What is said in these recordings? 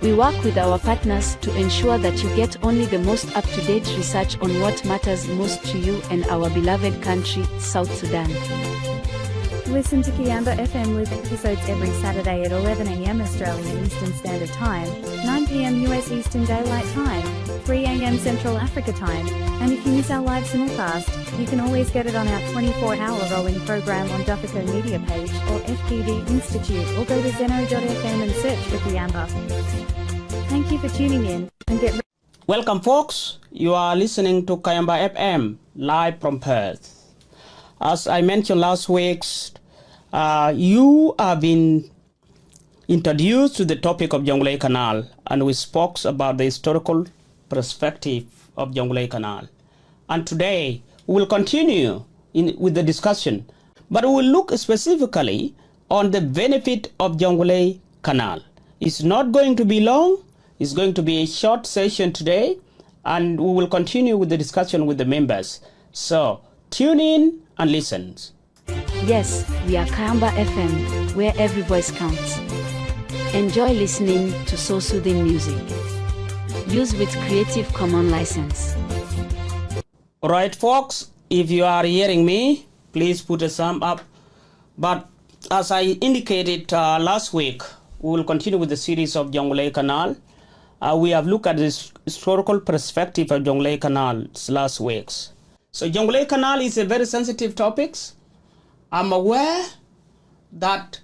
We work with our partners to ensure that you get only the most up-to-date research on what matters most to you and our beloved country, South Sudan. Listen to Kiamba FM with episodes every Saturday at 11 a.m. Australian Eastern Standard Time, 9 p.m. US Eastern Daylight Time, 3 a.m. Central Africa Time, and if you miss our live simulcast, you can always get it on our 24-hour rolling program on Duffico Media page or FPD Institute, or go to zeno.fm and search for Kiamba. Thank you for tuning in, and get ready. Welcome folks, you are listening to Kiamba FM, live from Perth. As I mentioned last week, you have been introduced to the topic of Jonglei Canal, and we spoke about the historical perspective of Jonglei Canal. And today, we will continue with the discussion, but we will look specifically on the benefit of Jonglei Canal. It's not going to be long, it's going to be a short session today, and we will continue with the discussion with the members. So, tune in and listen. Yes, we are Kiamba FM, where every voice counts. Enjoy listening to soul-soothing music. Used with Creative Commons license. Alright folks, if you are hearing me, please put a thumb up. But as I indicated last week, we will continue with the series of Jonglei Canal. We have looked at the historical perspective of Jonglei Canal last week. So Jonglei Canal is a very sensitive topic. I'm aware that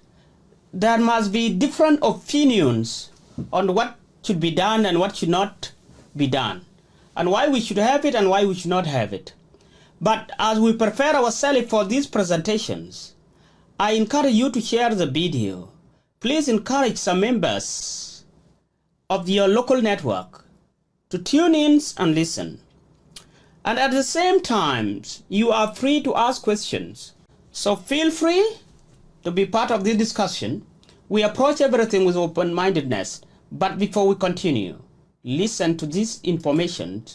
there must be different opinions on what should be done and what should not be done, and why we should have it and why we should not have it. But as we prepare ourselves for these presentations, I encourage you to share the video. Please encourage some members of your local network to tune in and listen. And at the same time, you are free to ask questions. So feel free to be part of this discussion. We approach everything with open-mindedness. But before we continue, listen to this information.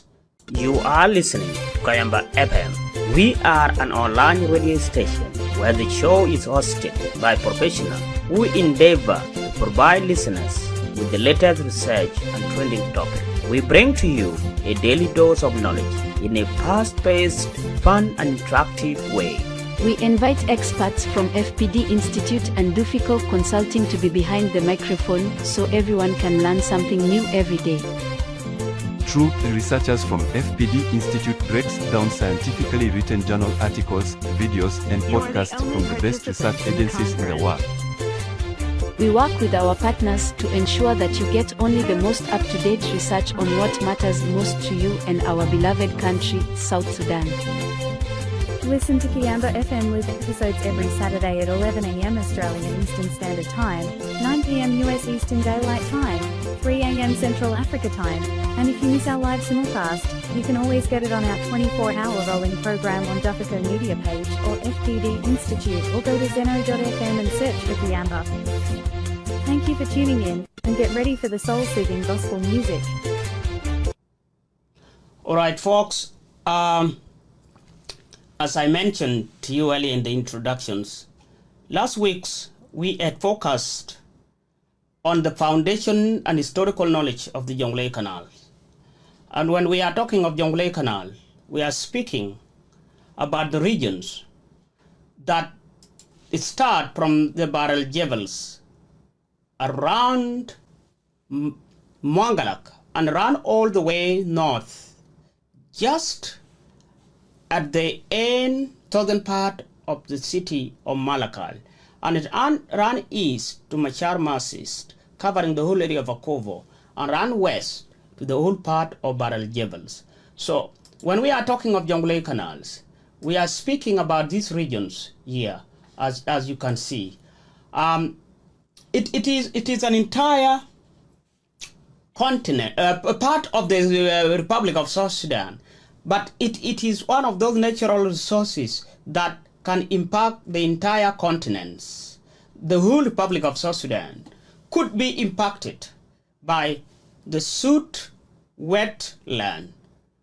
You are listening to Kiamba FM. We are an online radio station where the show is hosted by professionals who endeavor to provide listeners with the latest research and trending topics. We bring to you a daily dose of knowledge in a fast-paced, fun and interactive way. We invite experts from FPD Institute and Duffico Consulting to be behind the microphone so everyone can learn something new every day. True, the researchers from FPD Institute breaks down scientifically written journal articles, videos, and podcasts from the best research agencies in the world. We work with our partners to ensure that you get only the most up-to-date research on what matters most to you and our beloved country, South Sudan. Listen to Kiamba FM with episodes every Saturday at 11 a.m. Australian Eastern Standard Time, 9 p.m. US Eastern Daylight Time, 3 a.m. Central Africa Time, and if you miss our live simulcast, you can always get it on our 24-hour rolling program on Duffico Media page or FPD Institute, or go to zeno.fm and search for Kiamba. Thank you for tuning in, and get ready for the soul-soothing gospel music. Alright folks, as I mentioned to you earlier in the introductions, last week we had focused on the foundation and historical knowledge of the Jonglei Canal. And when we are talking of Jonglei Canal, we are speaking about the regions that start from the Barrel Jebels around Mwangalak and run all the way north, just at the southern part of the city of Malakal, and it ran east to Machar East, covering the whole area of Akovo, and ran west to the whole part of Barrel Jebels. So when we are talking of Jonglei Canals, we are speaking about these regions here, as you can see. It is an entire continent, a part of the Republic of South Sudan, but it is one of those natural resources that can impact the entire continents. The whole Republic of South Sudan could be impacted by the Sudd Wetlands,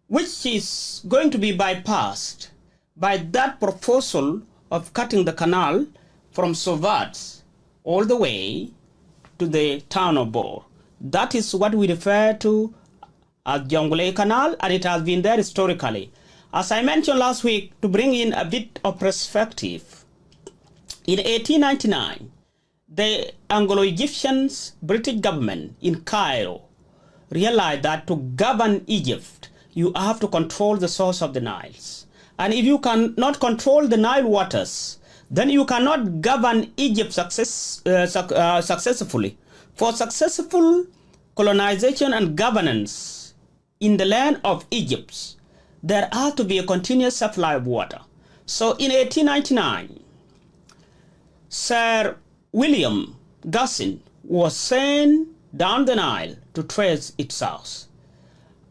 which is going to be bypassed by that proposal of cutting the canal from Sudd all the way to the town of Bor. That is what we refer to as Jonglei Canal, and it has been there historically. As I mentioned last week, to bring in a bit of perspective, in 1899, the Anglo-Egyptians British government in Cairo realized that to govern Egypt, you have to control the source of the Niles. And if you cannot control the Nile waters, then you cannot govern Egypt successfully. For successful colonization and governance in the land of Egypt, there has to be a continuous supply of water. So in 1899, Sir William Gussin was sent down the Nile to trace its source.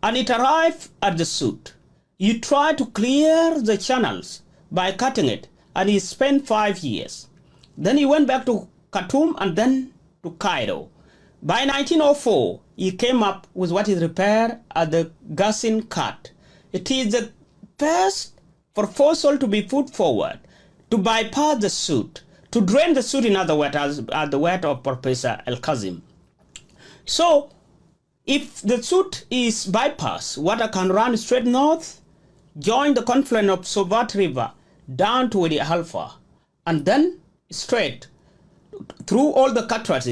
And it arrived at the Sudd. He tried to clear the channels by cutting it, and he spent 5 years. Then he went back to Khartoum and then to Cairo. By 1904, he came up with what is referred as the Gussin Cut. It is the first proposal to be put forward to bypass the Sudd, to drain the Sudd, in other words, as the word of Professor El-Kazim. So, if the Sudd is bypassed, water can run straight north, join the confluence of Sovat River down to the Alpha, and then straight through all the cataract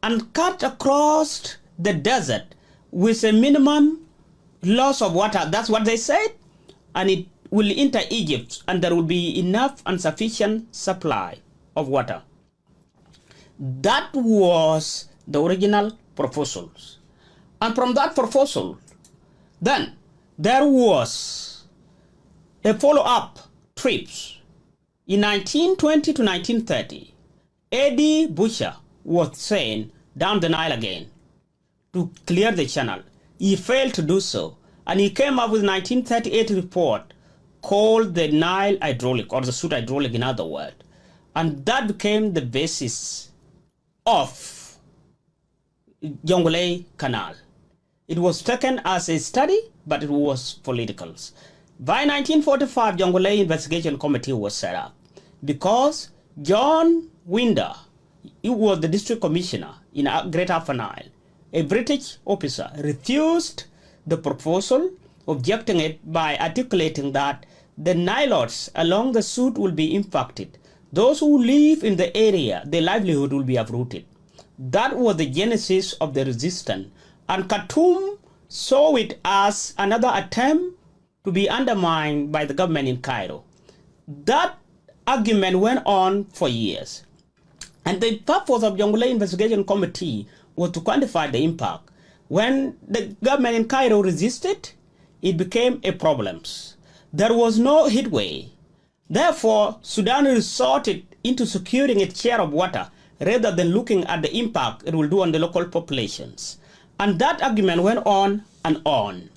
and cut across the desert with a minimum loss of water. That's what they said. And it will enter Egypt, and there will be enough and sufficient supply of water. That was the original proposals. And from that proposal, then there was a follow-up trips. In 1920 to 1930, Eddie Butcher was sent down the Nile again to clear the channel. He failed to do so, and he came up with a 1938 report called the Nile Hydraulic, or the Sudd Hydraulic in other words. And that became the basis of Jonglei Canal. It was taken as a study, but it was political. By 1945, Jonglei Investigation Committee was set up because John Winder, he was the district commissioner in Greater Upper Nile, a British officer, refused the proposal, objecting it by articulating that the Nilotes along the Sudd will be impacted. Those who live in the area, their livelihood will be uprooted. That was the genesis of the resistance, and Khartoum saw it as another attempt to be undermined by the government in Cairo. That argument went on for years. And the purpose of Jonglei Investigation Committee was to quantify the impact. When the government in Cairo resisted, it became a problem. There was no headway. Therefore, Sudan resorted into securing its share of water rather than looking at the impact it will do on the local populations. And that argument went on and on.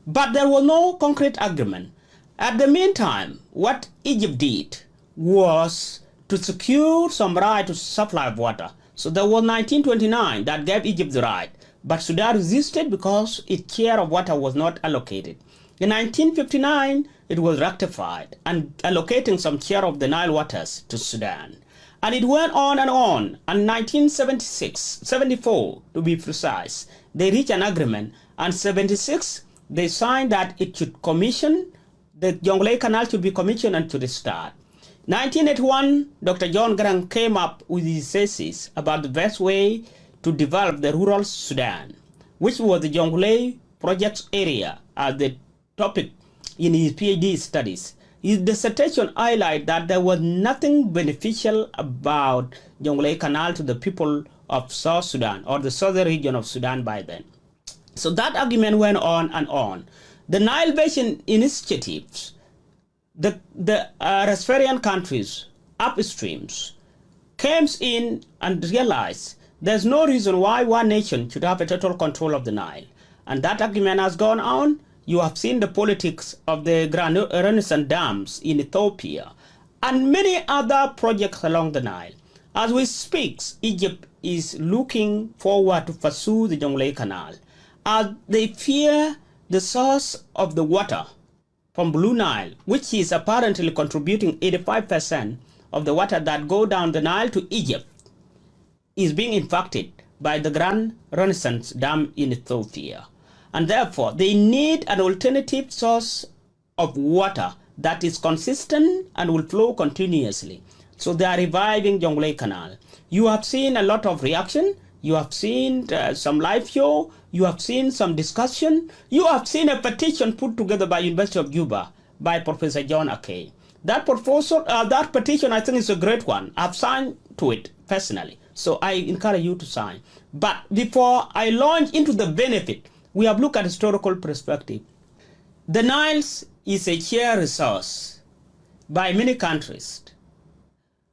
But there was no concrete agreement. At the meantime, what Egypt did was to secure some right to supply of water. So there was 1929 that gave Egypt the right, but Sudan resisted because its share of water was not allocated. In 1959, it was ratified and allocating some share of the Nile waters to Sudan. And it went on, and 1974 to be precise, they reached an agreement, and 76 they signed that it should commission, the Jonglei Canal should be commissioned and to start. 1981, Dr. John Grant came up with his thesis about the best way to develop the rural Sudan, which was the Jonglei project area as the topic in his PhD studies. His dissertation highlighted that there was nothing beneficial about Jonglei Canal to the people of South Sudan, or the southern region of Sudan by then. So that argument went on and on. The Nile Basin initiatives, the riparian countries upstreams came in and realized there's no reason why one nation should have a total control of the Nile. And that argument has gone on. You have seen the politics of the Grand Renaissance dams in Ethiopia and many other projects along the Nile. As we speak, Egypt is looking forward to pursue the Jonglei Canal, as they fear the source of the water from Blue Nile, which is apparently contributing 85% of the water that go down the Nile to Egypt, is being impacted by the Grand Renaissance Dam in Ethiopia. And therefore, they need an alternative source of water that is consistent and will flow continuously. So they are reviving Jonglei Canal. You have seen a lot of reaction. You have seen some live show. You have seen some discussion. You have seen a petition put together by University of Juba by Professor John Akey. That petition, I think, is a great one. I've signed to it personally. So I encourage you to sign. But before I launch into the benefit, we have looked at historical perspective. The Nile is a shared resource by many countries.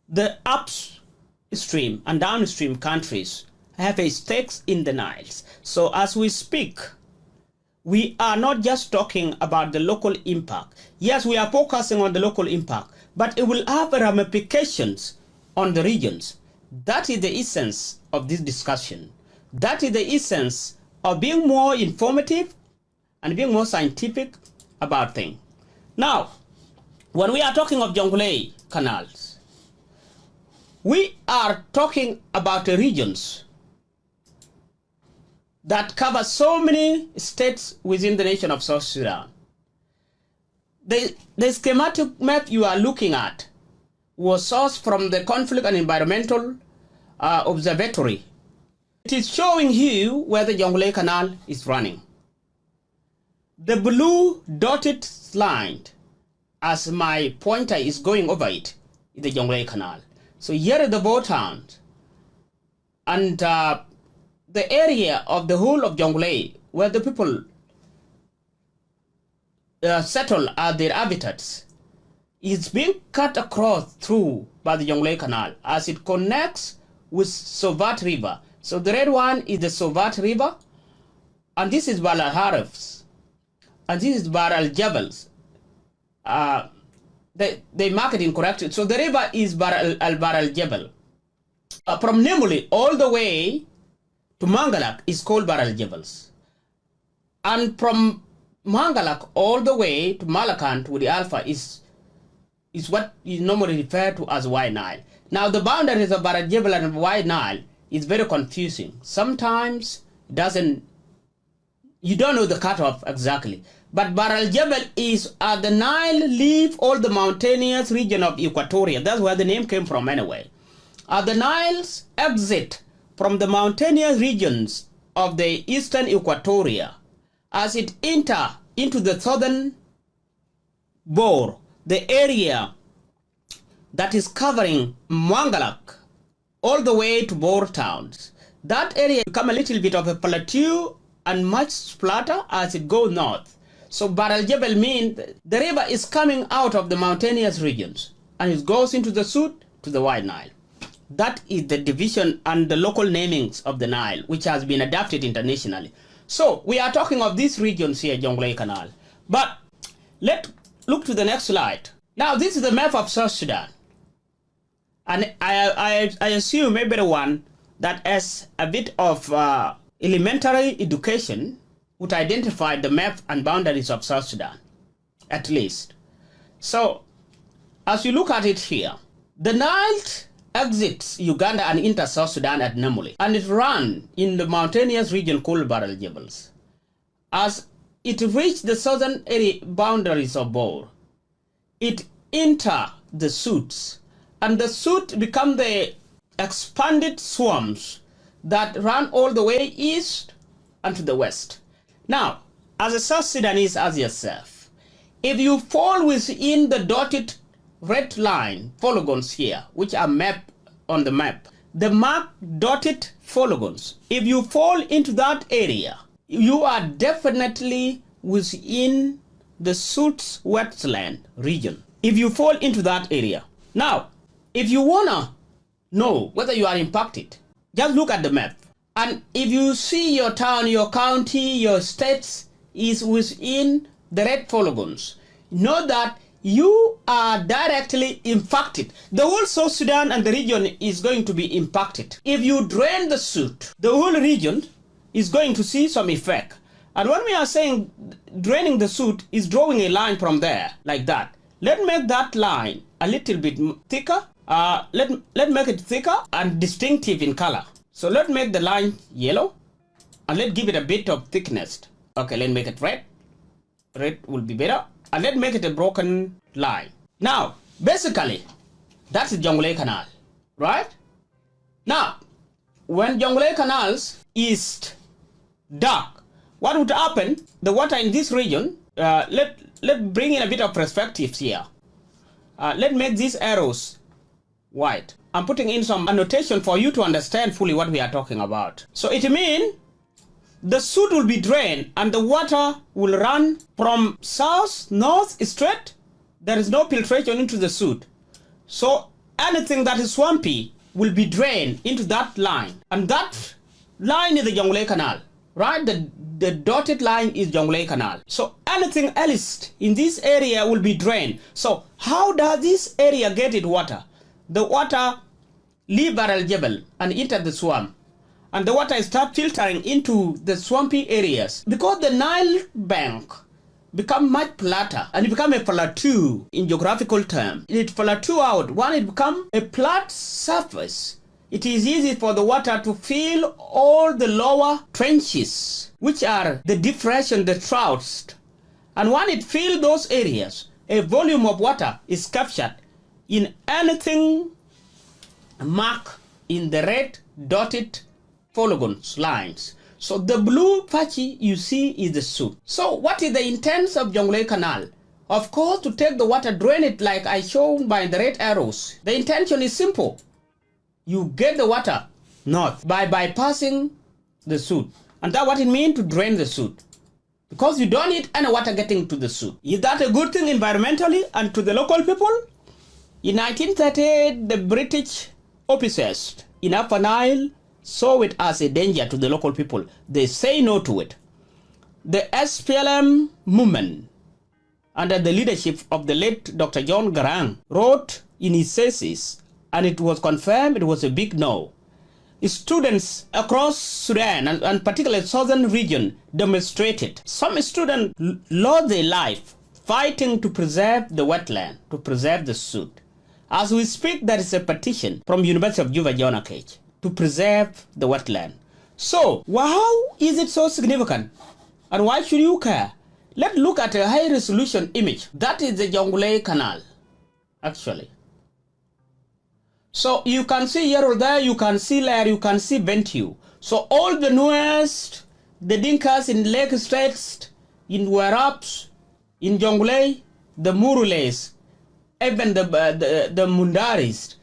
The upstream and downstream countries have a stakes in the Niles. So as we speak, we are not just talking about the local impact. Yes, we are focusing on the local impact, but it will have ramifications on the regions. That is the essence of this discussion. That is the essence of being more informative and being more scientific about things. Now, when we are talking of Jonglei canals, we are talking about the regions that cover so many states within the nation of South Sudan. The schematic map you are looking at was sourced from the Conflict and Environmental Observatory. It is showing you where the Jonglei Canal is running. The blue dotted line, as my pointer is going over it, is the Jonglei Canal. So here are the bottoms, and the area of the whole of Jonglei where the people settle at their habitats is being cut across through by the Jonglei Canal as it connects with Sudd River. So the red one is the Sudd River, and this is Bahr al-Harefs, and this is Bahr al-Jabals. They mark it incorrectly. So the river is Bahr al-Jabal. From Nemuli all the way to Mangalak is called Bahr al-Jabals. And from Mangalak all the way to Malakand with the Alpha is what is normally referred to as White Nile. Now the boundaries of Bahr al-Jabal and White Nile is very confusing. Sometimes you don't know the cutoff exactly. But Bahr al-Jabal is the Nile leave all the mountainous region of Equatoria. That's where the name came from anyway. The Nile's exit from the mountainous regions of the eastern Equatoria as it enter into the southern Bor, the area that is covering Mangalak all the way to Bor towns. That area become a little bit of a plateau and much flatter as it goes north. So Bahr al-Jabal means the river is coming out of the mountainous regions and it goes into the Sudd to the White Nile. That is the division and the local namings of the Nile, which has been adapted internationally. So we are talking of these regions here, Jonglei Canal. But let's look to the next slide. Now this is the map of South Sudan. And I assume everyone that has a bit of elementary education would identify the map and boundaries of South Sudan, at least. So, as you look at it here, the Nile exits Uganda and enters South Sudan at Namuli, and it runs in the mountainous region called Bahr al-Jabals. As it reaches the southern area boundaries of Bor, it enters the Sudds, and the Sudd become the expanded swamps that run all the way east and to the west. Now, as a South Sudanese as yourself, if you fall within the dotted red line polygons here, which are mapped on the map, the marked dotted polygons, if you fall into that area, you are definitely within the Sudd Wetlands region. If you fall into that area. Now, if you wanna know whether you are impacted, just look at the map. And if you see your town, your county, your states is within the red polygons, know that you are directly impacted. The whole South Sudan and the region is going to be impacted. If you drain the Sudd, the whole region is going to see some effect. And when we are saying draining the Sudd is drawing a line from there, like that. Let's make that line a little bit thicker. Let's make it thicker and distinctive in color. So let's make the line yellow and let's give it a bit of thickness. Okay, let's make it red. Red will be better. And let's make it a broken line. Now, basically, that's the Jonglei Canal, right? Now, when Jonglei Canals is dark, what would happen? The water in this region, let's bring in a bit of perspective here. Let's make these arrows white. I'm putting in some annotation for you to understand fully what we are talking about. So it means the Sudd will be drained and the water will run from south, north straight. There is no filtration into the Sudd. So anything that is swampy will be drained into that line. And that line is the Jonglei Canal, right? The dotted line is Jonglei Canal. So anything else in this area will be drained. So how does this area get its water? The water leave Baral Jebel and enter the swamp. And the water start filtering into the swampy areas. Because the Nile bank become much flatter and it become a plateau in geographical term. It plateau out. When it become a flat surface, it is easy for the water to fill all the lower trenches, which are the depression, the troughs. And when it fills those areas, a volume of water is captured in anything marked in the red dotted polygons lines. So the blue patchy you see is the Sudd. So what is the intent of Jonglei Canal? Of course, to take the water, drain it like I shown by the red arrows. The intention is simple. You get the water north by bypassing the Sudd. And that's what it means to drain the Sudd. Because you don't need any water getting to the Sudd. Is that a good thing environmentally and to the local people? In 1938, the British officers in Upper Nile saw it as a danger to the local people. They say no to it. The SPLM movement, under the leadership of the late Dr. John Garang, wrote in his thesis, and it was confirmed it was a big no. Students across Sudan, and particularly southern region, demonstrated. Some students lost their life fighting to preserve the wetland, to preserve the Sudd. As we speak, there is a petition from University of Juba, John Cage, to preserve the wetland. So, how is it so significant? And why should you care? Let's look at a high resolution image. That is the Jonglei Canal, actually. So you can see here or there, you can see Lair, you can see Bentiu. So all the Nuers, the Dinkas in Lake Straits, in Werabs, in Jonglei, the Murules, even the Mundaris,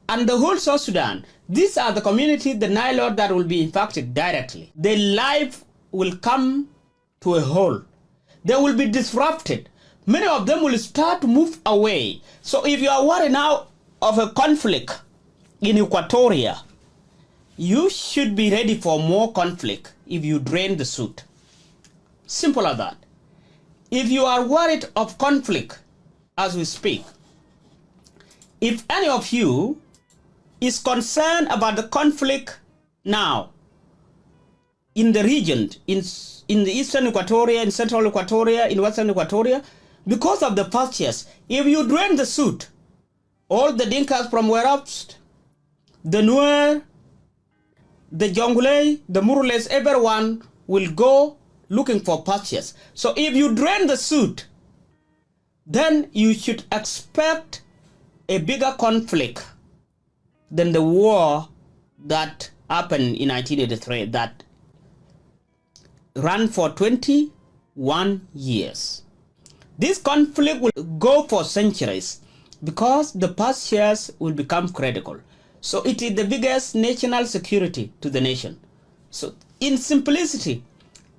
and the whole South Sudan, these are the communities, the Nile that will be impacted directly. Their life will come to a halt. They will be disrupted. Many of them will start to move away. So if you are worried now of a conflict in Equatoria, you should be ready for more conflict if you drain the Sudd. Simple as that. If you are worried of conflict as we speak, if any of you is concerned about the conflict now in the region, in the eastern Equatoria, in central Equatoria, in western Equatoria, because of the pastures, if you drain the Sudd, all the Dinkas from Werabs, the Nuer, the Jonglei, the Murules, everyone will go looking for pastures. So if you drain the Sudd, then you should expect a bigger conflict than the war that happened in 1983 that ran for 21 years. This conflict will go for centuries because the pastures will become critical. So it is the biggest national security to the nation. So in simplicity,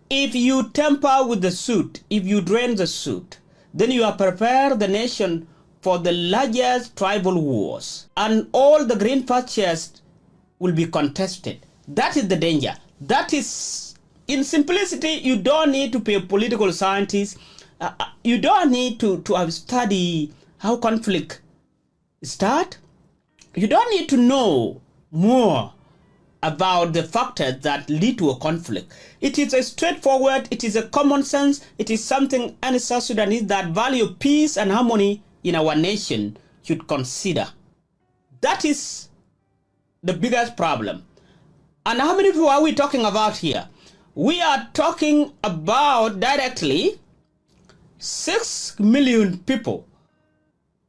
if you tamper with the Sudd, if you drain the Sudd, then you are prepared the nation for the largest tribal wars. And all the green pastures will be contested. That is the danger. That is, in simplicity, you don't need to be a political scientist. You don't need to have studied how conflict start. You don't need to know more about the factors that lead to a conflict. It is a straightforward, it is a common sense, it is something any South Sudanese that value peace and harmony in our nation should consider. That is the biggest problem. And how many people are we talking about here? We are talking about directly 6 million people.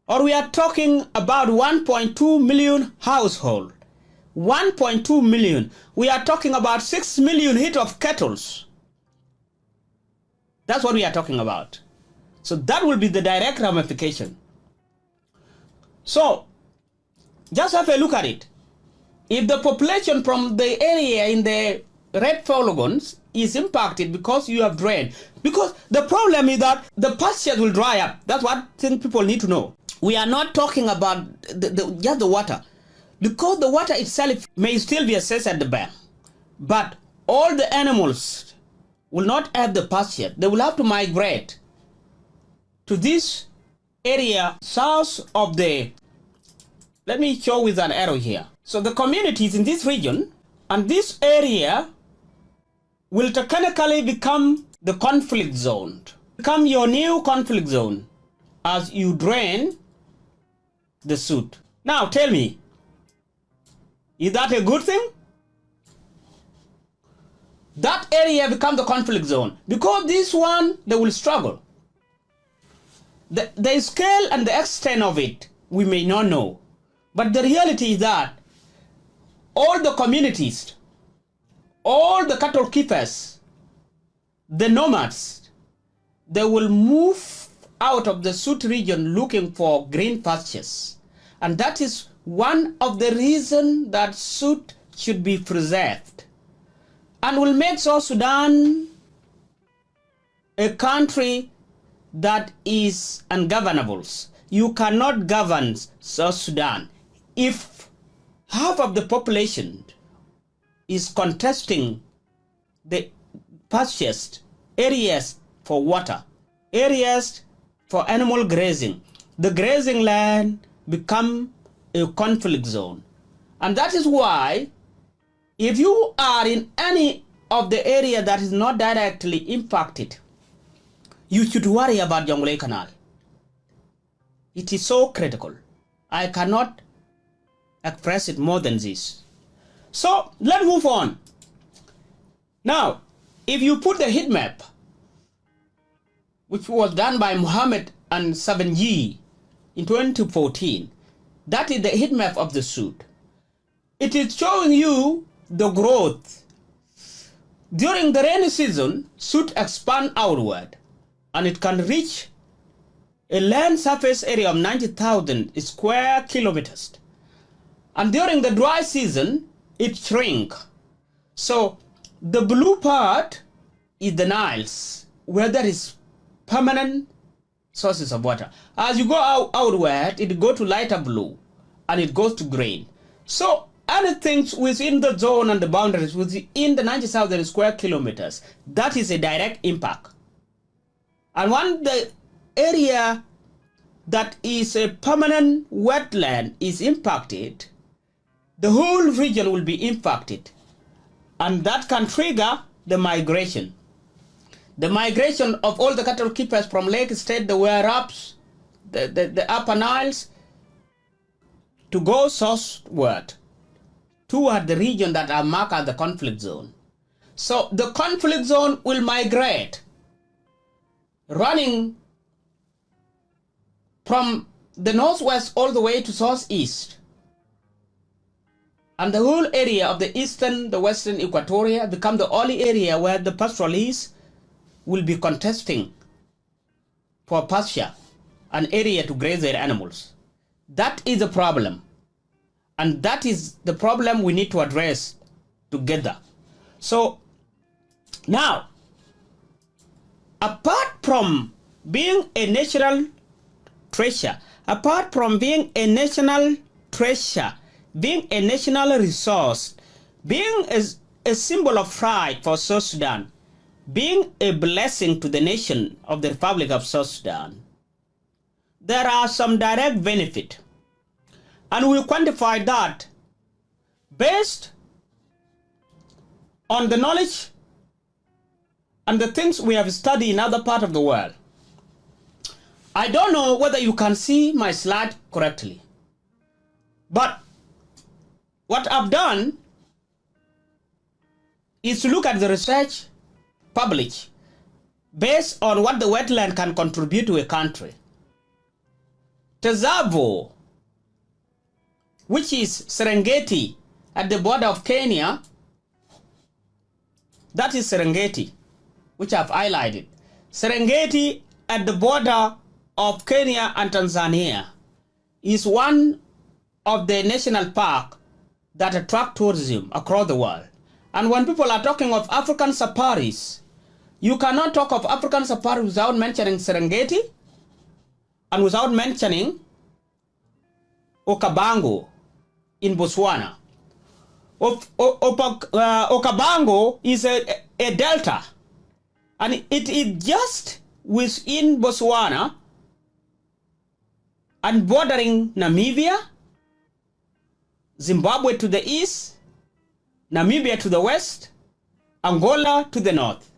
Or we are talking about 1.2 million households. 1.2 million. We are talking about 6 million head of cattle. That's what we are talking about. So that will be the direct ramification. So just have a look at it. If the population from the area in the red polygons is impacted because you have drained, because the problem is that the pastures will dry up. That's what people need to know. We are not talking about just the water, because the water itself may still be accessed at the bank, but all the animals will not have the pasture. They will have to migrate to this area south of the, let me show with an arrow here. So the communities in this region and this area will technically become the conflict zone, become your new conflict zone as you drain the Sudd. Now tell me, is that a good thing? That area become the conflict zone because this one, they will struggle. The scale and the extent of it, we may not know. But the reality is that all the communities, all the cattle keepers, the nomads, they will move out of the Sudd region looking for green pastures. And that is one of the reasons that Sudd should be preserved and will make South Sudan a country that is ungovernable. You cannot govern South Sudan if half of the population is contesting the pastures, areas for water, areas for animal grazing. The grazing land become a conflict zone. And that is why if you are in any of the area that is not directly impacted, you should worry about Jonglei Canal. It is so critical. I cannot express it more than this. So let's move on. Now, if you put the heat map, which was done by Mohammed and 7G in 2014, that is the heat map of the Sudd. It is showing you the growth. During the rainy season, Sudd expand outward and it can reach a land surface area of 90,000 square kilometers. And during the dry season, it shrink. So the blue part is the Niles, where there is permanent sources of water. As you go outward, it goes to lighter blue and it goes to green. So anything within the zone and the boundaries within the 90,000 square kilometers, that is a direct impact. And when the area that is a permanent wetland is impacted, the whole region will be impacted. And that can trigger the migration. The migration of all the cattle keepers from Lake State, the Werraps, the Upper Niles, to go southward toward the region that are marked as the conflict zone. So the conflict zone will migrate, running from the northwest all the way to southeast. And the whole area of the eastern, the western Equatoria become the only area where the pastoralists will be contesting for pasture, an area to graze their animals. That is a problem. And that is the problem we need to address together. So now, apart from being a natural treasure, being a national resource, being a symbol of pride for South Sudan, being a blessing to the nation of the Republic of South Sudan, there are some direct benefit. And we quantify that based on the knowledge and the things we have studied in other parts of the world. I don't know whether you can see my slide correctly, but what I've done is to look at the research published based on what the wetland can contribute to a country. Tsavo, which is Serengeti at the border of Kenya, that is Serengeti, which I've highlighted. Serengeti at the border of Kenya and Tanzania is one of the national parks that attract tourism across the world. And when people are talking of African safaris, you cannot talk of African safari without mentioning Serengeti and without mentioning Okavango in Botswana. Okavango is a delta, and it is just within Botswana and bordering Namibia, Zimbabwe to the east, Namibia to the west, Angola to the north,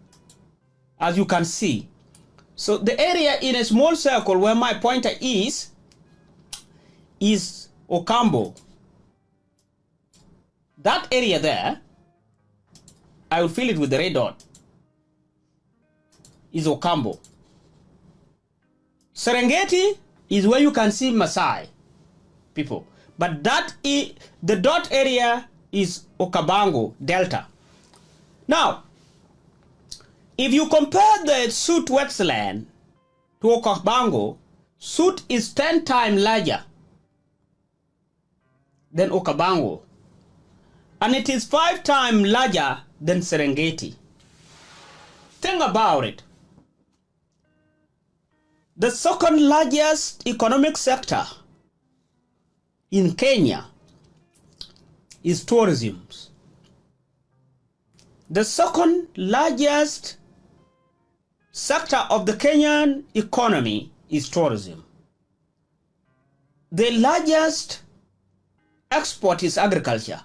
as you can see. So the area in a small circle where my pointer is Okambo. That area there, I will fill it with the red dot, is Okambo. Serengeti is where you can see Maasai people. But the dot area is Okavango Delta. Now, if you compare the Sudd Wetlands to Okavango, Sudd is 10 times larger than Okavango, and it is 5 times larger than Serengeti. Think about it. The second largest economic sector in Kenya is tourism. The second largest sector of the Kenyan economy is tourism. The largest export is agriculture.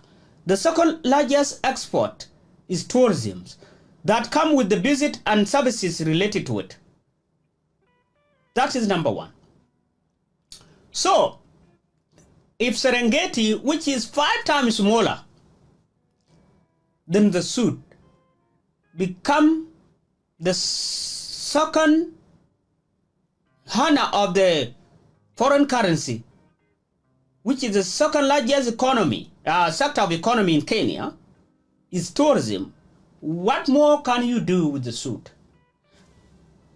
The second largest export is tourism that come with the visit and services related to it. That is number one. So, if Serengeti, which is 5 times smaller than the Sudd, become the second earner of the foreign currency, which is the second largest economy, sector of economy in Kenya, is tourism, what more can you do with the Sudd?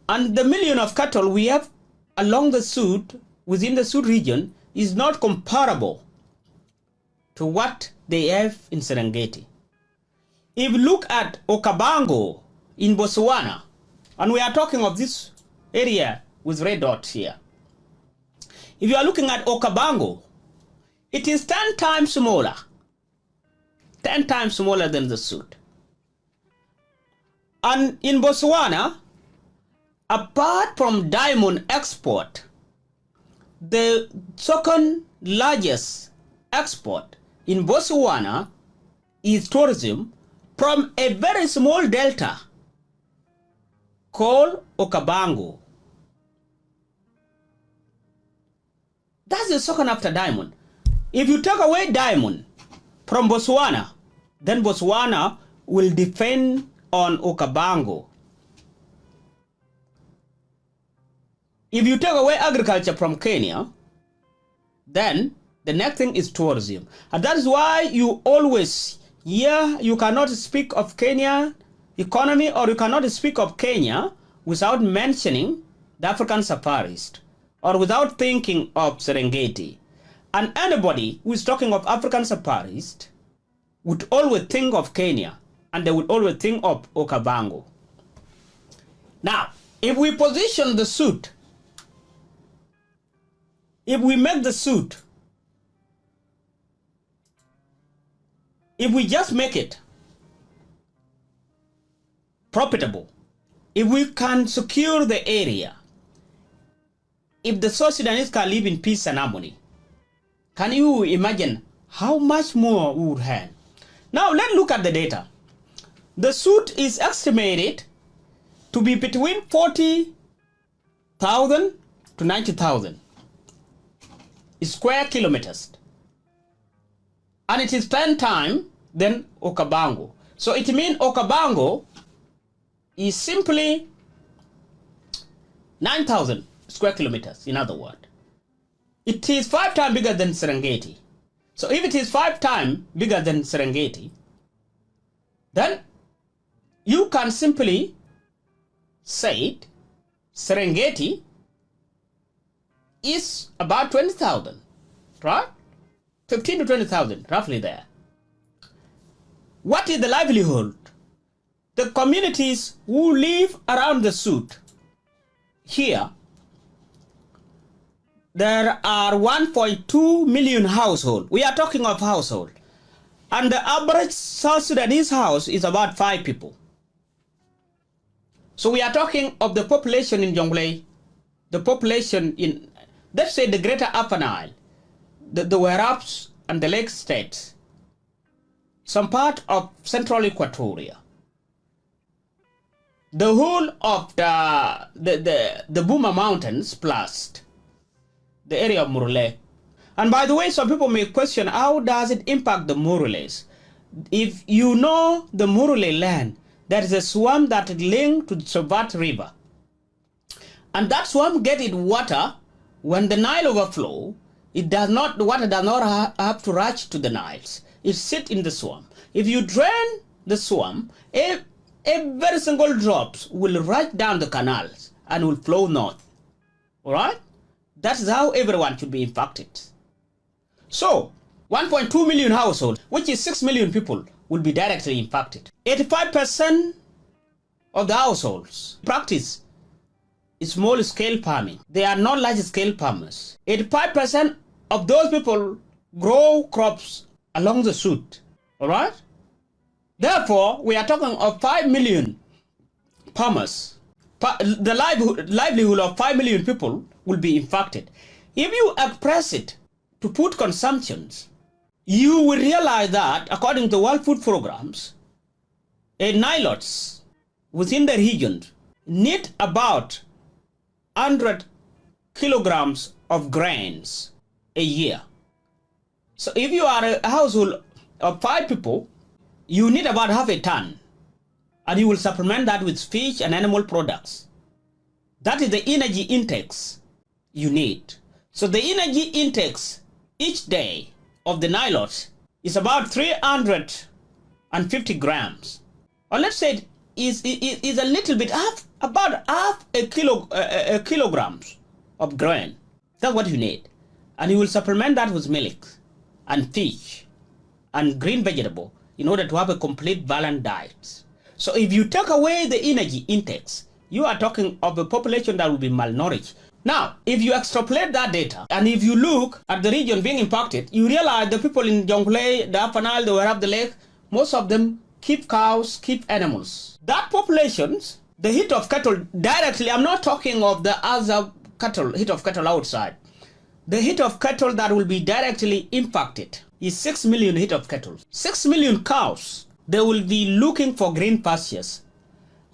And the million of cattle we have along the Sudd, within the Sudd region, is not comparable to what they have in Serengeti. If you look at Okavango in Botswana, and we are talking of this area with red dots here. If you are looking at Okavango, it is 10 times smaller. 10 times smaller than the Sudd. And in Botswana, apart from diamond export, the second largest export in Botswana is tourism from a very small delta called Okavango. That's the second after diamond. If you take away diamond from Botswana, then Botswana will depend on Okavango. If you take away agriculture from Kenya, then the next thing is tourism. And that is why you always hear you cannot speak of Kenya economy, or you cannot speak of Kenya without mentioning the African safaris or without thinking of Serengeti. And anybody who is talking of African safaris would always think of Kenya, and they would always think of Okavango. Now, if we position the Sudd, if we make the Sudd, if we just make it profitable, if we can secure the area, if the South Sudanese can live in peace and harmony, can you imagine how much more we would have? Now let's look at the data. The Sudd is estimated to be between 40,000 to 90,000 square kilometers, and it is 10 times than Okavango. So it means Okavango is simply 9,000 square kilometers, in other words. It is 5 times bigger than Serengeti. So if it is 5 times bigger than Serengeti, then you can simply say Serengeti is about 20,000, right? 15 to 20,000, roughly there. What is the livelihood? The communities who live around the Sudd here, there are 1.2 million households. We are talking of household. And the average South Sudanese house is about 5 people. So we are talking of the population in Jonglei, the population in, let's say, the greater Upper Nile, the Werabs and the Lake States, some part of central Equatoria, the whole of the Buma Mountains plus the area of Murule. And by the way, some people may question, how does it impact the Murules? If you know the Murule land, there is a swamp that is linked to the Sudd River. And that swamp gets its water when the Nile overflow. The water does not have to rush to the Niles. It sits in the swamp. If you drain the swamp, every single drop will rush down the canals and will flow north. All right? That is how everyone should be impacted. So, 1.2 million households, which is 6 million people, will be directly impacted. 85% of the households practice small-scale farming. They are not large-scale farmers. 85% of those people grow crops along the Sudd. All right? Therefore, we are talking of 5 million farmers. The livelihood of 5 million people will be impacted. If you express it to food consumptions, you will realize that, according to World Food Programs, Nilots within the region need about 100 kilograms of grains a year. So if you are a household of 5 people, you need about half a ton, and you will supplement that with fish and animal products. That is the energy intakes you need. So the energy intakes each day of the Nilots is about 350 grams. Or let's say it is a little bit, about half a kilograms of grain. That's what you need. And you will supplement that with milk and fish and green vegetable in order to have a complete balanced diet. So if you take away the energy intakes, you are talking of a population that will be malnourished. Now, if you extrapolate that data, and if you look at the region being impacted, you realize the people in Jonglei, the Upper Nile, the Werab, the lake, most of them keep cows, keep animals. That populations, the heat of cattle directly, I'm not talking of the other cattle, heat of cattle outside. The heat of cattle that will be directly impacted is 6 million heat of cattle. 6 million cows, they will be looking for green pastures.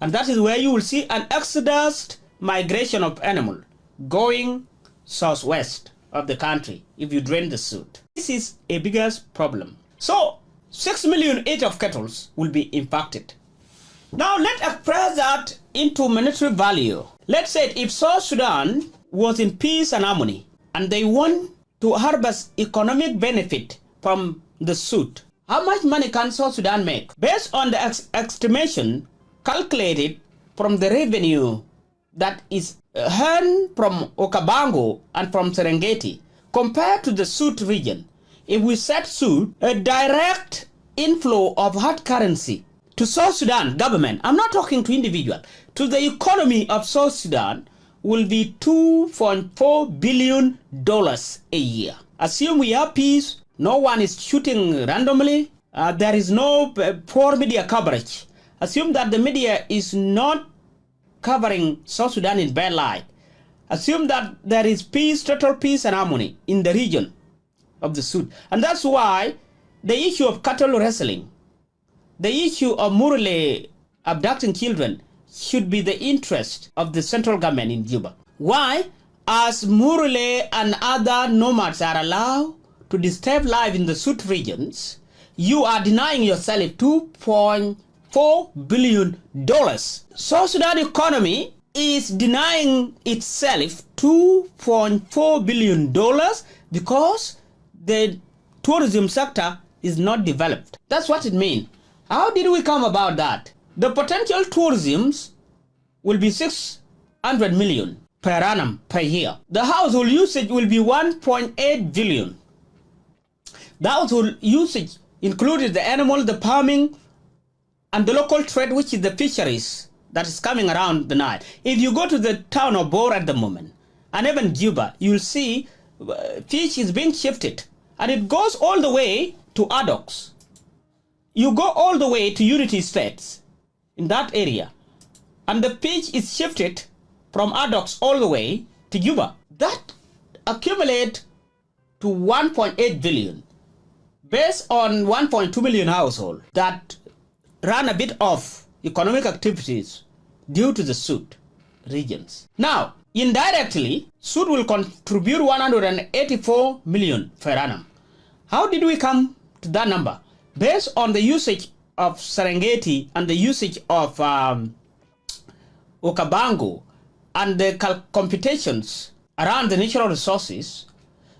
And that is where you will see an exodus migration of animals going southwest of the country if you drain the Sudd. This is a biggest problem. So 6 million head of cattle will be impacted. Now let's express that into monetary value. Let's say if South Sudan was in peace and harmony and they want to harvest economic benefit from the Sudd, how much money can South Sudan make? Based on the estimation calculated from the revenue that is earned from Okavango and from Serengeti, compared to the Sudd region, if we set Sudd, a direct inflow of hard currency to South Sudan government, I'm not talking to individual, to the economy of South Sudan will be $2.4 billion a year. Assume we have peace, no one is shooting randomly, there is no poor media coverage. Assume that the media is not covering South Sudan in bad light. Assume that there is peace, total peace and harmony in the region of the Sudd. And that's why the issue of cattle wrestling, the issue of Murule abducting children should be the interest of the central government in Juba. Why? As Murule and other nomads are allowed to disturb life in the Sudd regions, you are denying yourself $2.4 billion. South Sudan economy is denying itself $2.4 billion because the tourism sector is not developed. That's what it means. How did we come about that? The potential tourism will be 600 million per annum per year. The household usage will be 1.8 billion. The household usage included the animal, the farming, and the local trade, which is the fisheries that is coming around the Nile. If you go to the town of Bor at the moment, and even Juba, you'll see fish is being shifted, and it goes all the way to Adox. You go all the way to Unity States in that area, and the fish is shifted from Adox all the way to Juba. That accumulate to 1.8 billion based on 1.2 million households that run a bit of economic activities due to the Sudd regions. Now, indirectly, Sudd will contribute 184 million per annum. How did we come to that number? Based on the usage of Serengeti and the usage of Okavango and the computations around the natural resources,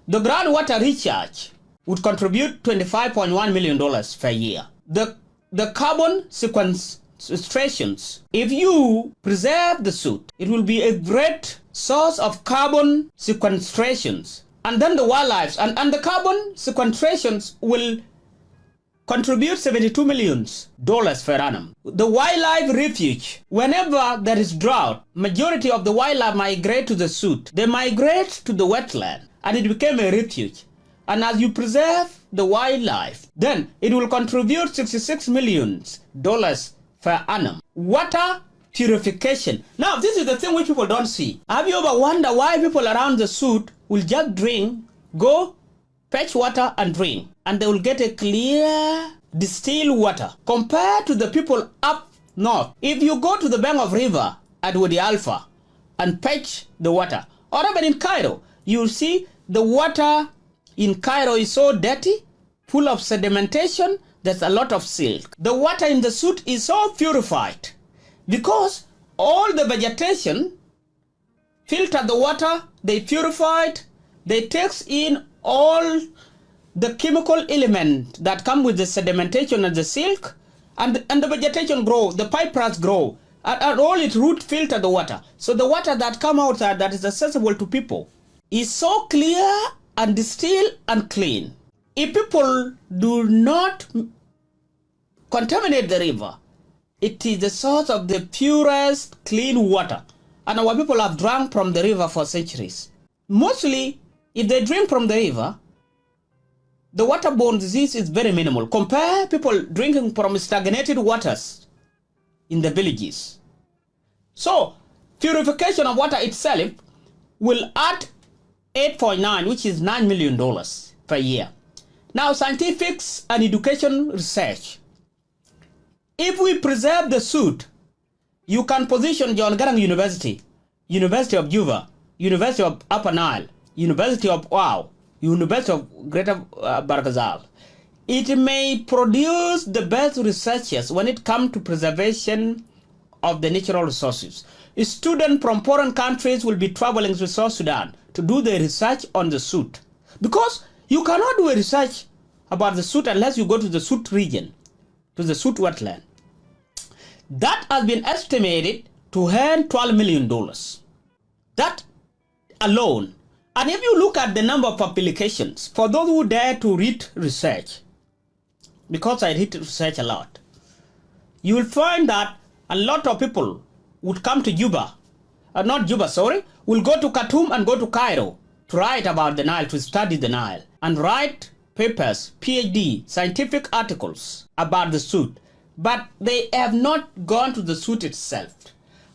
the groundwater recharge would contribute $25.1 million per year. The carbon sequestrations, if you preserve the Sudd, it will be a great source of carbon sequestrations. And then the wildlife and the carbon sequestrations will contribute $72 million per annum. The wildlife refuge, whenever there is drought, majority of the wildlife migrate to the Sudd. They migrate to the wetland and it became a refuge. And as you preserve the wildlife, then it will contribute $66 million per annum. Water purification. Now, this is the thing which people don't see. Have you ever wondered why people around the Sudd will just go fetch water and drink, and they will get a clear distilled water compared to the people up north? If you go to the bank of river at Wadi Alpha and fetch the water, or even in Cairo, you'll see the water in Cairo is so dirty, full of sedimentation, there's a lot of silt. The water in the Sudd is so purified because all the vegetation filter the water, they purified, they takes in all the chemical element that come with the sedimentation and the silt, and the vegetation grow, the pipers grow, and all its root filter the water. So the water that come outside that is accessible to people is so clear and distilled and clean. If people do not contaminate the river, it is the source of the purest clean water. And our people have drunk from the river for centuries. Mostly, if they drink from the river, the waterborne disease is very minimal. Compare people drinking from stagnated waters in the villages. So, purification of water itself will add 8.9, which is $9 million per year. Now, scientific and education research. If we preserve the Sudd, you can position John Garang University, University of Juba, University of Upper Nile, University of Wow, University of Greater Barghazal. It may produce the best researchers when it comes to preservation of the natural resources. Students from foreign countries will be traveling to South Sudan to do their research on the Sudd. Because you cannot do a research about the Sudd unless you go to the Sudd region, to the Sudd Wetland. That has been estimated to earn $12 million. That alone. And if you look at the number of publications, for those who dare to read research, because I read research a lot, you will find that a lot of people would come to Juba, will go to Khartoum and go to Cairo to write about the Nile, to study the Nile, and write papers, PhD, scientific articles about the Sudd. But they have not gone to the Sudd itself.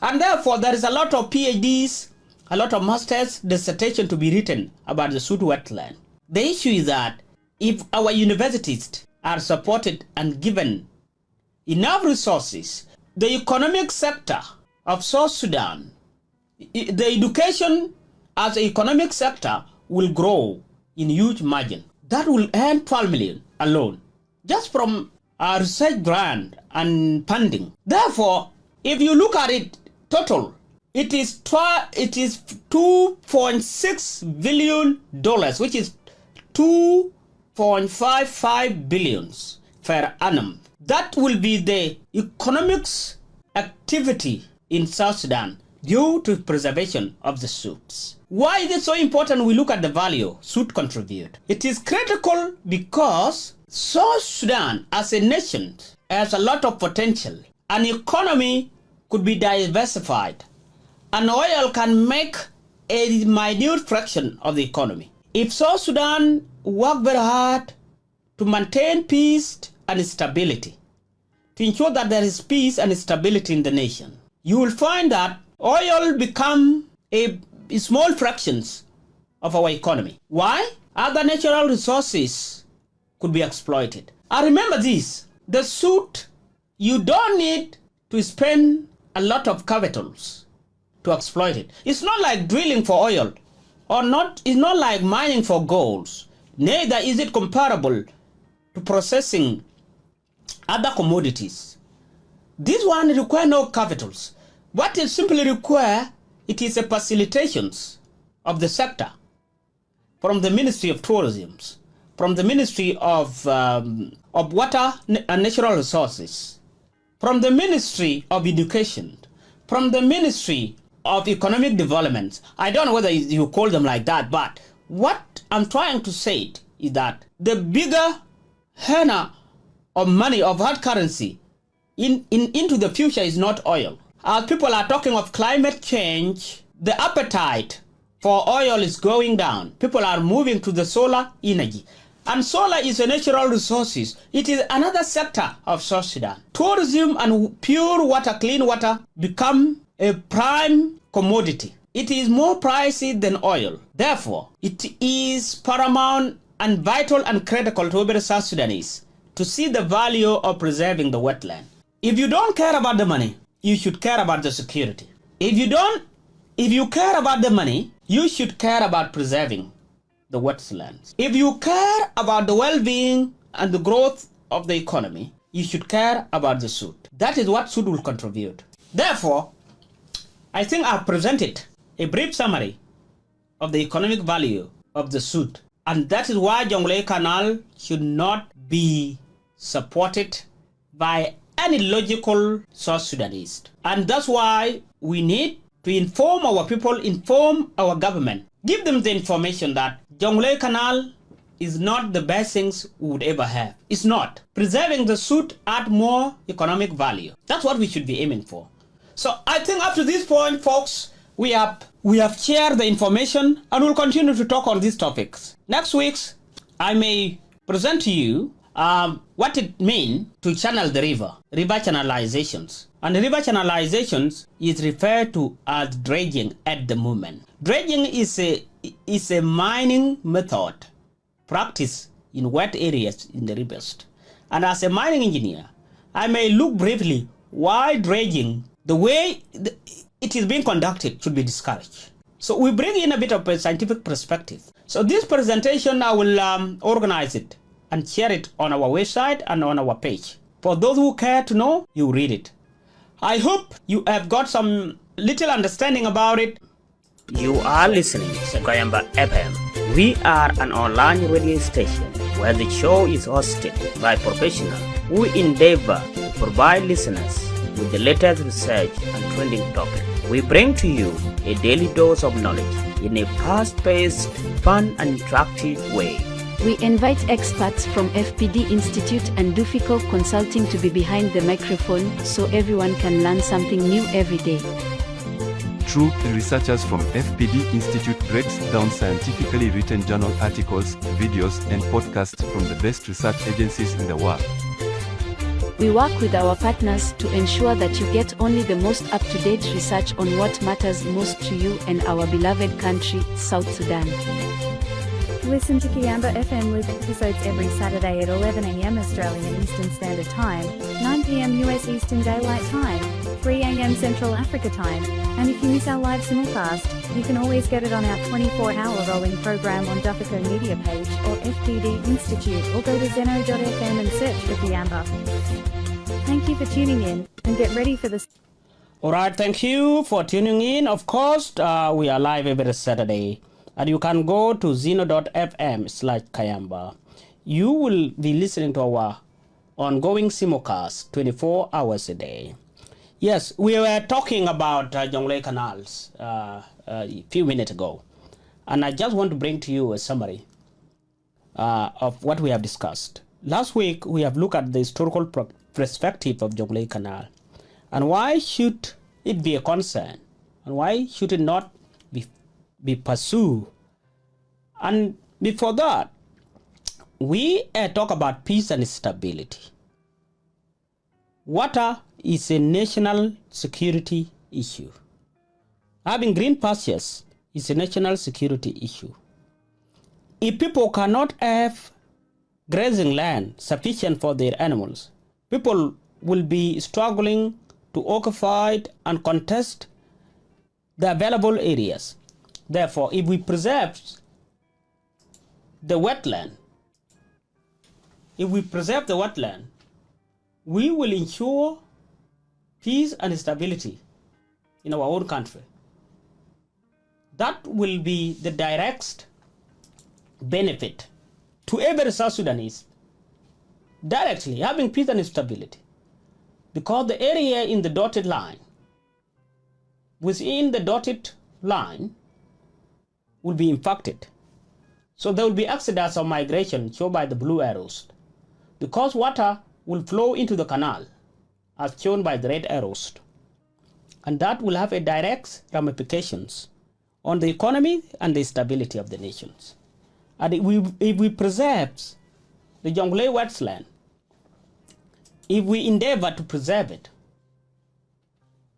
And therefore, there is a lot of PhDs, a lot of master's dissertation to be written about the Sudd wetland. The issue is that if our universities are supported and given enough resources, the economic sector of South Sudan, the education as an economic sector will grow in huge margin. That will earn 12 million alone. just from our research grant and funding. Therefore, if you look at it total, it is $2.6 billion, which is 2.55 billions per annum. That will be the economics activity in South Sudan due to preservation of the suits. Why is it so important we look at the value suit contribute? It is critical because South Sudan as a nation has a lot of potential. An economy could be diversified, and oil can make a minute fraction of the economy. If South Sudan work very hard to maintain peace and stability, to ensure that there is peace and stability in the nation, you will find that oil become a small fractions of our economy. Why? Other natural resources could be exploited. I remember this, the suit, you don't need to spend a lot of capitals to exploit it. It's not like drilling for oil, it's not like mining for gold. Neither is it comparable to processing other commodities. This one require no capitals. What it simply require, it is a facilitations of the sector from the Ministry of Tourism, from the Ministry of Water and Natural Resources, from the Ministry of Education, from the Ministry of Economic Development. I don't know whether you call them like that, but what I'm trying to say is that the bigger earner of money, of hard currency, into the future is not oil. As people are talking of climate change, the appetite for oil is going down. People are moving to the solar energy. And solar is a natural resource. It is another sector of South Sudan. Tourism and pure water, clean water, become a prime commodity. It is more pricey than oil. Therefore, it is paramount and vital and critical to every South Sudanese to see the value of preserving the wetland. If you don't care about the money, you should care about the security. If you care about the money, you should care about preserving the wetlands. If you care about the well-being and the growth of the economy, you should care about the suit. That is what suit will contribute. Therefore, I think I've presented a brief summary of the economic value of the suit. And that is why Jonglei Canal should not be supported by any logical South Sudanese. And that's why we need to inform our people, inform our government, give them the information that Jonglei Canal is not the best things we would ever have. It's not. Preserving the suit add more economic value. That's what we should be aiming for. So I think up to this point, folks, we have shared the information and we'll continue to talk on these topics. Next week, I may present to you what it means to channel the river channelizations. And river channelizations is referred to as dredging at the moment. Dredging is a mining method practiced in wet areas in the rivers. And as a mining engineer, I may look briefly why dredging, the way it is being conducted, should be discouraged. So we bring in a bit of a scientific perspective. So this presentation, I will organize it and share it on our website and on our page. For those who care to know, you read it. I hope you have got some little understanding about it. You are listening to Kayamba FM. We are an online radio station where the show is hosted by professionals who endeavor to provide listeners with the latest research and trending topics. We bring to you a daily dose of knowledge in a fast-paced, fun and interactive way. We invite experts from FPD Institute and Dufico Consulting to be behind the microphone so everyone can learn something new every day. True, researchers from FPD Institute breaks down scientifically written journal articles, videos, and podcasts from the best research agencies in the world. We work with our partners to ensure that you get only the most up-to-date research on what matters most to you and our beloved country, South Sudan. Listen to Kayamba FM with episodes every Saturday at 11 a.m. Australian Eastern Standard Time, 9 p.m. US Eastern Daylight Time, 3 a.m. Central Africa Time. And if you miss our live simulcast, you can always get it on our 24-hour rolling program on Duffico Media page or FPD Institute, or go to zeno.fm and search for Kiamba. Thank you for tuning in, and get ready for this. All right, thank you for tuning in. Of course, we are live every Saturday, and you can go to zeno.fm/Kayamba. You will be listening to our ongoing simulcast 24 hours a day. Yes, we were talking about Jonglei Canals a few minutes ago, and I just want to bring to you a summary of what we have discussed. Last week, we have looked at the historical perspective of Jonglei Canal, and why should it be a concern, and why should it not be pursued. And before that, we talk about peace and stability. Water is a national security issue. Having green pastures is a national security issue. If people cannot have grazing land sufficient for their animals, people will be struggling to occupy and contest the available areas. Therefore, if we preserve the wetland, we will ensure peace and stability in our own country. That will be the direct benefit to every South Sudanese, directly having peace and stability. Because the area in the dotted line, within the dotted line, will be impacted. So there will be exodus of migration shown by the blue arrows. Because water will flow into the canal, as shown by the red arrows. And that will have a direct ramifications on the economy and the stability of the nations. And if we preserve the Jonglei wetland, if we endeavor to preserve it,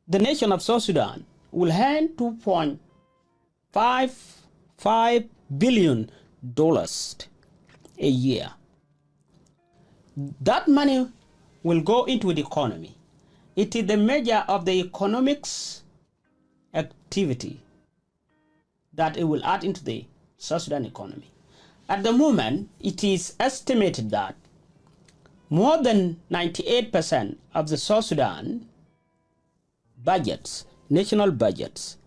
the nation of South Sudan will earn $2.55 billion a year. That money will go into the economy. It is the measure of the economics activity that it will add into the South Sudan economy. At the moment, it is estimated that more than 98% of the South Sudan budgets, national budgets,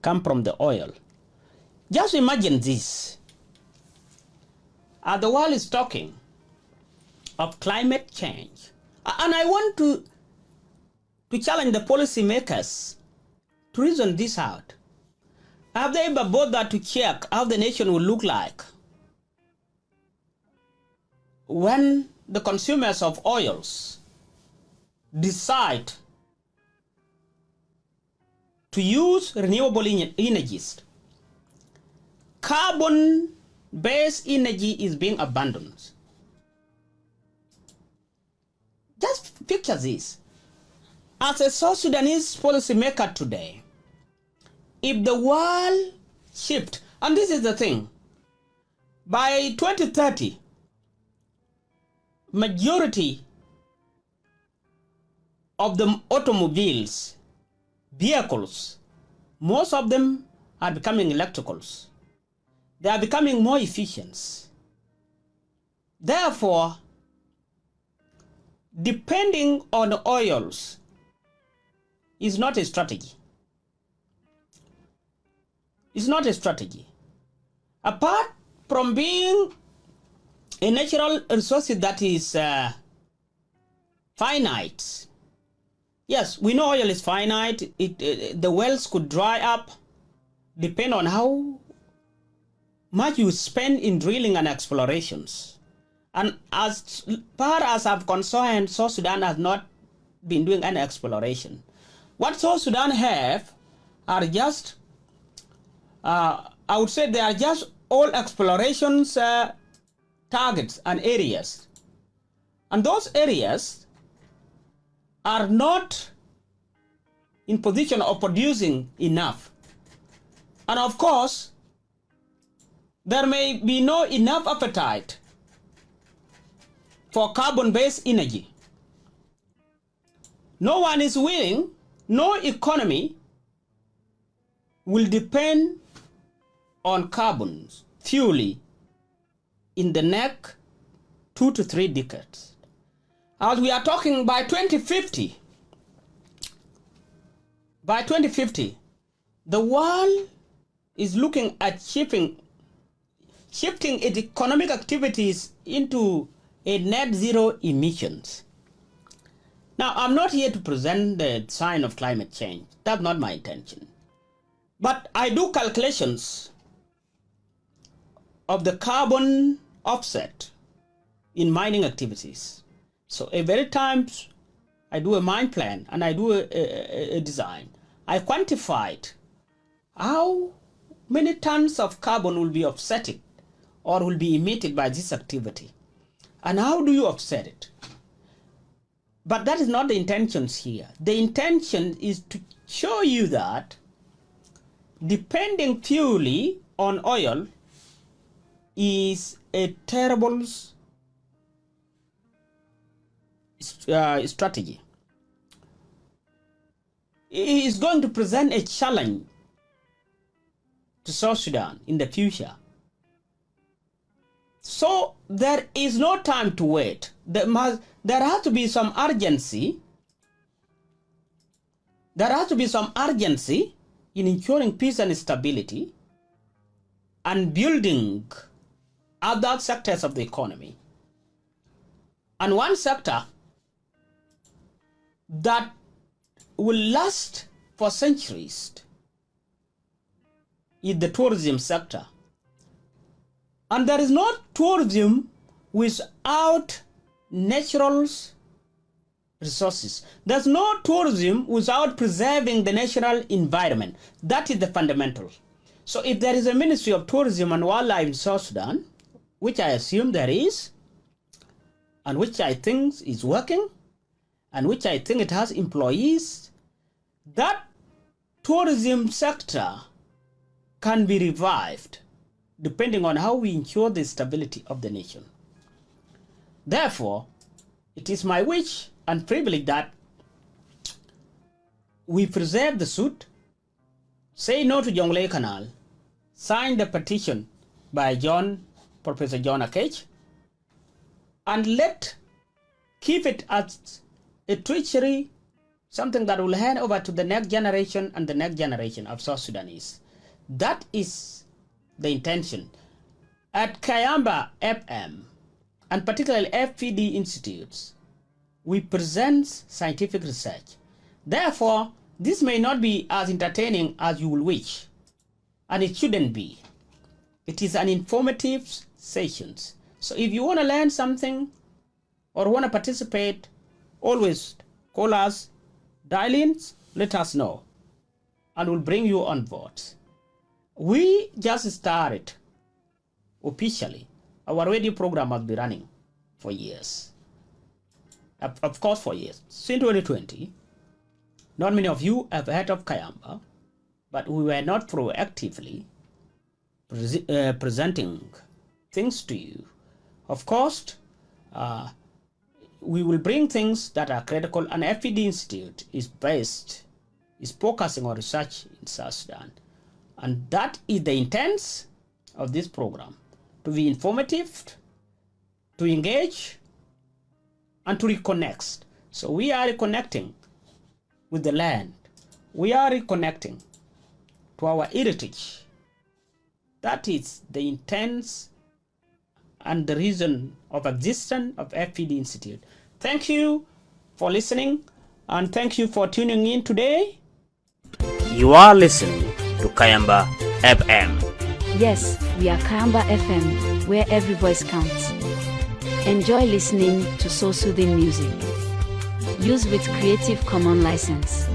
come from the oil. Just imagine this. The world is talking of climate change. And I want to challenge the policymakers to reason this out. Have they ever bothered to check how the nation will look like when the consumers of oils decide to use renewable energies? Carbon-based energy is being abandoned. Just picture this. As a South Sudanese policymaker today, if the world shift, and this is the thing, by 2030, majority of the automobiles, vehicles, most of them are becoming electricals. They are becoming more efficient. Therefore, depending on oils is not a strategy. It's not a strategy. Apart from being a natural resource that is finite. Yes, we know oil is finite. The wells could dry up, depend on how much you spend in drilling and explorations. And as far as I'm concerned, South Sudan has not been doing any exploration. What South Sudan have are just, I would say they are just all explorations targets and areas. And those areas are not in position of producing enough. And of course, there may be no enough appetite for carbon-based energy. No one is willing no economy will depend on carbon purely in the next 2 to 3 decades. As we are talking by 2050, the world is looking at shifting its economic activities into a net zero emissions. Now, I'm not here to present the sign of climate change. That's not my intention. But I do calculations of the carbon offset in mining activities. So every time I do a mine plan and I do a design, I quantified how many tons of carbon will be offsetted or will be emitted by this activity. And how do you offset it? But that is not the intentions here. The intention is to show you that depending purely on oil is a terrible strategy. It is going to present a challenge to South Sudan in the future. So there is no time to wait. There has to be some urgency. There has to be some urgency in ensuring peace and stability and building other sectors of the economy. And one sector that will last for centuries is the tourism sector. And there is no tourism without natural resources. There's no tourism without preserving the natural environment. That is the fundamental. So if there is a Ministry of Tourism and Wildlife in South Sudan, which I assume there is, and which I think is working, and which I think it has employees, that tourism sector can be revived depending on how we ensure the stability of the nation. Therefore, it is my wish and privilege that we preserve the Sudd, say no to Jonglei Canal, sign the petition by Professor John Akech, and keep it as a treasury, something that will hand over to the next generation and the next generation of South Sudanese. That is the intention. At Kayamba FM, and particularly FPD institutes, we present scientific research. Therefore, this may not be as entertaining as you will wish, and it shouldn't be. It is an informative sessions. So if you want to learn something or want to participate, always call us, dial in, let us know, and we'll bring you on board. We just started officially. Our radio program has been running for years. Of course, for years. Since 2020, not many of you have heard of Kayamba, but we were not proactively presenting things to you. Of course, we will bring things that are critical, and FPD Institute is focusing on research in South Sudan. And that is the intent of this program, to be informative, to engage, and to reconnect. So we are reconnecting with the land. We are reconnecting to our heritage. That is the intent and the reason of existence of FPD Institute. Thank you for listening, and thank you for tuning in today. You are listening to Kayamba FM. Yes, we are Kayamba FM, where every voice counts. Enjoy listening to so soothing music. Use with Creative Commons license.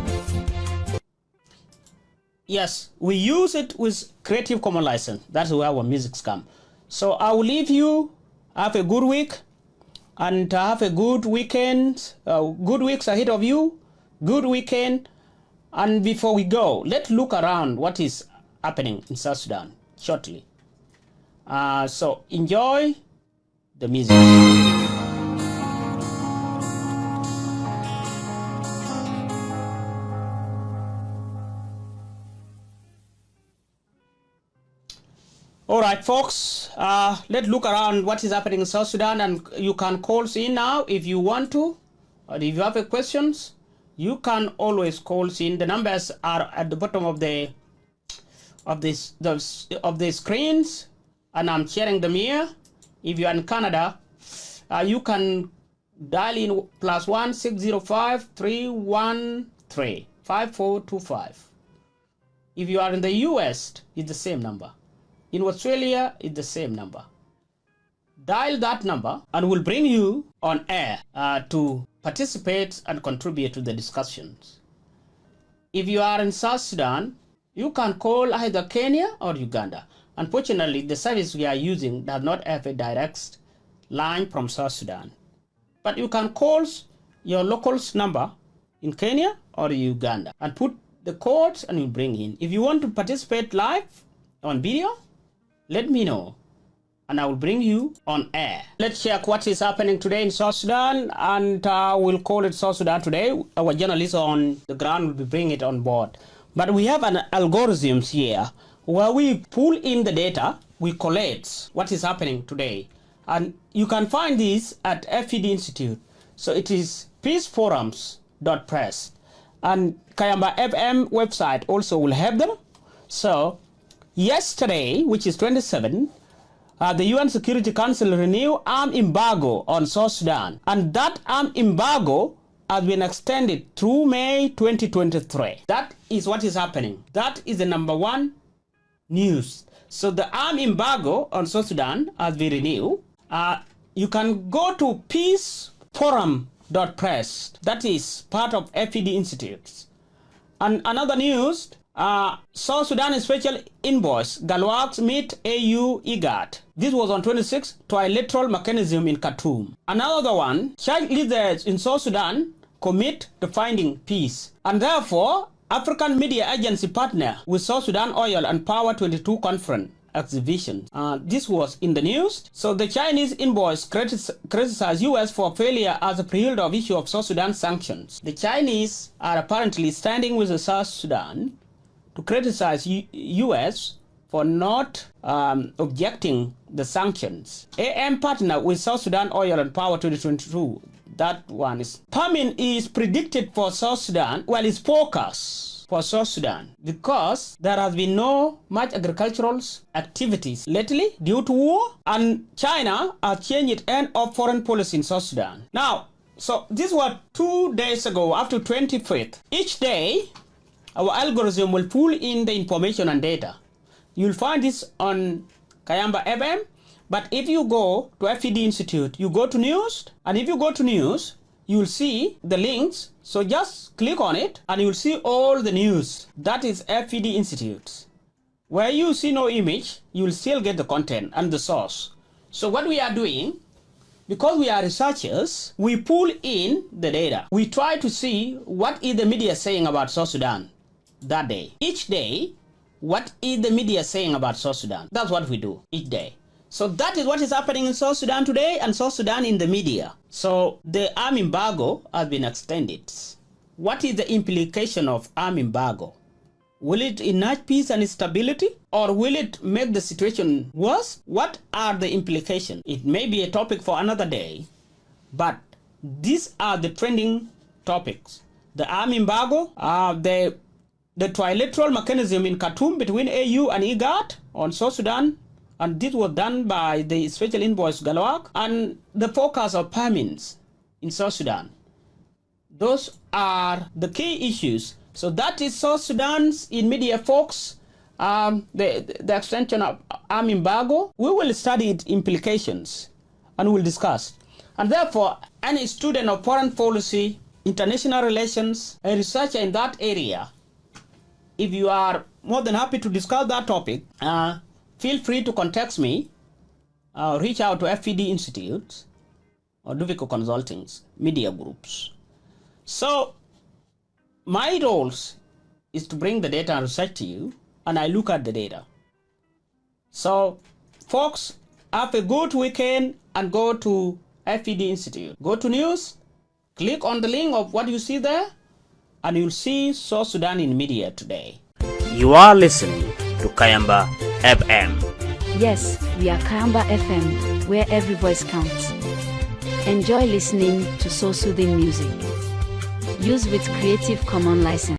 Yes, we use it with Creative Commons license. That's where our music's come. So I will leave you. Have a good week, and have a good weekend. Good weeks ahead of you. Good weekend. And before we go, let's look around what is happening in South Sudan shortly. So enjoy the music. All right, folks, let's look around what is happening in South Sudan, and you can call in now if you want to, or if you have a questions, you can always call in. The numbers are at the bottom of the screens, and I'm sharing them here. If you are in Canada, you can dial in +1 605 313 5425. If you are in the US, it's the same number. In Australia, it's the same number. Dial that number and we'll bring you on air to participate and contribute to the discussions. If you are in South Sudan, you can call either Kenya or Uganda. Unfortunately, the service we are using does not have a direct line from South Sudan. But you can call your local's number in Kenya or Uganda and put the codes and you bring in. If you want to participate live on video, let me know and I will bring you on air. Let's check what is happening today in South Sudan, and we'll call it South Sudan today. Our journalists on the ground will be bringing it on board. But we have an algorithms here where we pull in the data, we collect what is happening today. And you can find this at FED Institute. So it is peaceforums.press. And Kayamba FM website also will have them. So yesterday, which is 27, the UN Security Council renewed armed embargo on South Sudan. And that armed embargo has been extended through May 2023. That is what is happening. That is the number one news. So the armed embargo on South Sudan has been renewed. You can go to peaceforum.press. That is part of FED Institutes. And another news, South Sudan Special Envoy Galwak meet AU IGAD. This was on 26 trilateral mechanism in Khartoum. Another one, child leaders in South Sudan commit to finding peace. And therefore, African Media Agency partner with South Sudan Oil and Power 22 conference exhibition. This was in the news. So the Chinese envoys criticized US for failure as a prelude of issue of South Sudan sanctions. The Chinese are apparently standing with the South Sudan to criticize US for not objecting the sanctions. AM partner with South Sudan Oil and Power 2022. That one is. Famine is predicted for South Sudan, well, it's forecast for South Sudan because there has been no much agricultural activities lately due to war, and China has changed its end of foreign policy in South Sudan. Now, so this was 2 days ago, after 25th. Each day, our algorithm will pull in the information and data. You'll find this on Kayamba FM, but if you go to FED Institute, you go to news, and if you go to news, you'll see the links. So just click on it and you'll see all the news. That is FED Institute. Where you see no image, you'll still get the content and the source. So what we are doing, because we are researchers, we pull in the data. We try to see what is the media saying about South Sudan that day. Each day, what is the media saying about South Sudan? That's what we do each day. So that is what is happening in South Sudan today, and South Sudan in the media. So the arm embargo has been extended. What is the implication of arm embargo? Will it enhance peace and stability, or will it make the situation worse? What are the implications? It may be a topic for another day, but these are the trending topics. The arm embargo, the trilateral mechanism in Khartoum between AU and IGAD on South Sudan, and this was done by the special envoy Galwak, and the forecast of famines in South Sudan. Those are the key issues. So that is South Sudan's in media, folks. The extension of arm embargo. We will study its implications and we'll discuss. And therefore, any student of foreign policy, international relations, a researcher in that area, if you are more than happy to discuss that topic, feel free to contact me, reach out to FED Institute or Duvico Consulting's media groups. So my roles is to bring the data and research to you, and I look at the data. So folks, have a good weekend and go to FED Institute. Go to news, click on the link of what you see there, and you'll see South Sudan in media today. You are listening to Kayamba FM. Yes, we are Kayamba FM, where every voice counts. Enjoy listening to soul-soothing music. Use with Creative Commons license.